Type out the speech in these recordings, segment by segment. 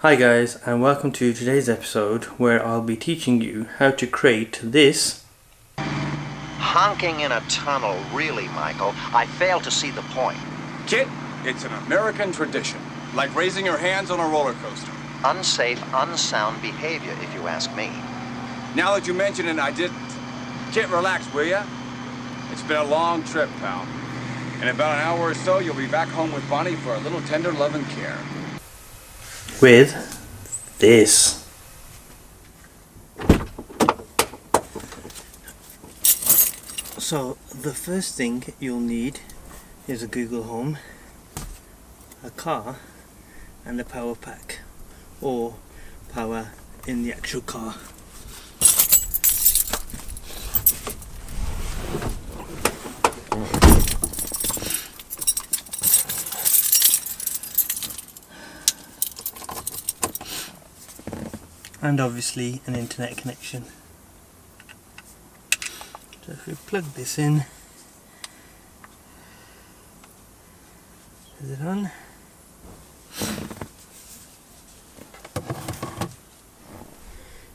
Hi guys, and welcome to today's episode where I'll be teaching you how to create this. Honking in a tunnel, really, Michael. I fail to see the point. Kit, it's an American tradition, like raising your hands on a roller coaster. Unsafe, unsound behavior, if you ask me. Now that you mention it, I didn't. Kit, relax, will ya? It's been a long trip, pal. In about an hour or so, you'll be back home with Bonnie for a little tender love and care. With this. So the first thing you'll need is a Google Home, a car, and a power pack, or power in the actual car. And obviously an internet connection. So if we plug this in, is it on?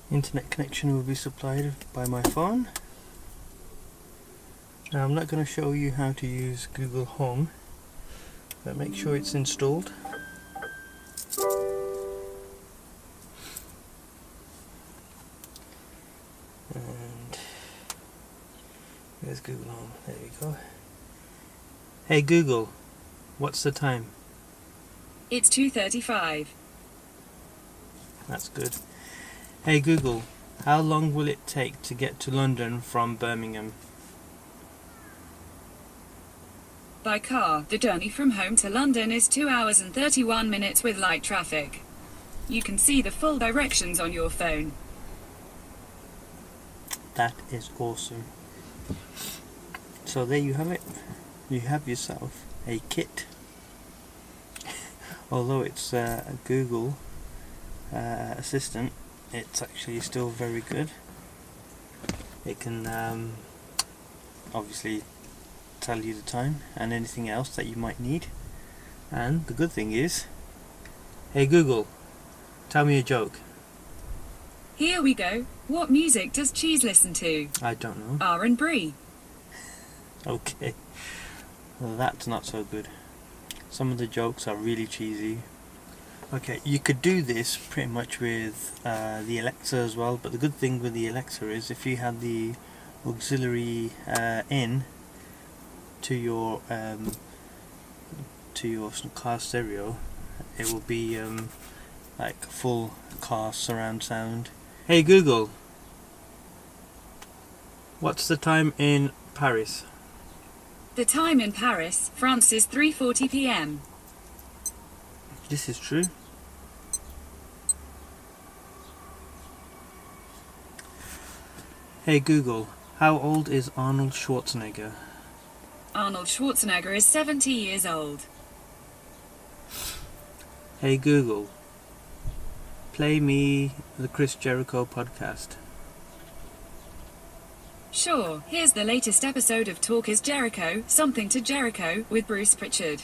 Internet connection will be supplied by my phone. Now I'm not going to show you how to use Google Home, but make sure it's installed. And there's Google Home, there we go. Hey Google, what's the time? It's 2:35. That's good. Hey Google, how long will it take to get to London from Birmingham? By car, the journey from home to London is 2 hours and 31 minutes with light traffic. You can see the full directions on your phone. That is awesome. So there you have it. You have yourself a KITT. Although it's a Google assistant, it's actually still very good. It can obviously tell you the time and anything else that you might need. And the good thing is, hey Google, tell me a joke. Here we go. What music does Cheese listen to? I don't know. R&B. Okay. Well, that's not so good. Some of the jokes are really cheesy. Okay, you could do this pretty much with the Alexa as well, but the good thing with the Alexa is if you have the auxiliary in to your car stereo, it will be like full car surround sound. Hey Google, what's the time in Paris? The time in Paris, France is 3:40 p.m. This is true. Hey Google, how old is Arnold Schwarzenegger? Arnold Schwarzenegger is 70 years old. Hey Google, play me the Chris Jericho podcast. Sure, here's the latest episode of Talk is Jericho, Something to Jericho, with Bruce Pritchard.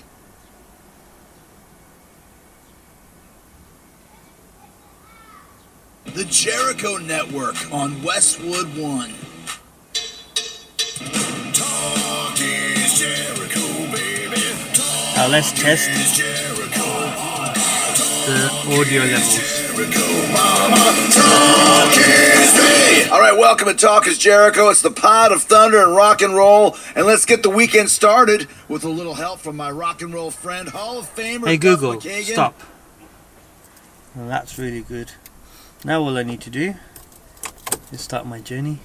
The Jericho Network on Westwood One. Talk is Jericho, baby. Talk Now let's test is Jericho. the audio levels. Talk is me. All right, welcome to Talk is Jericho. It's the pod of thunder and rock and roll, and let's get the weekend started with a little help from my rock and roll friend, Hall of Famer. Hey Duff Google, McKagan. stop. Well, that's really good. Now all I need to do is start my journey.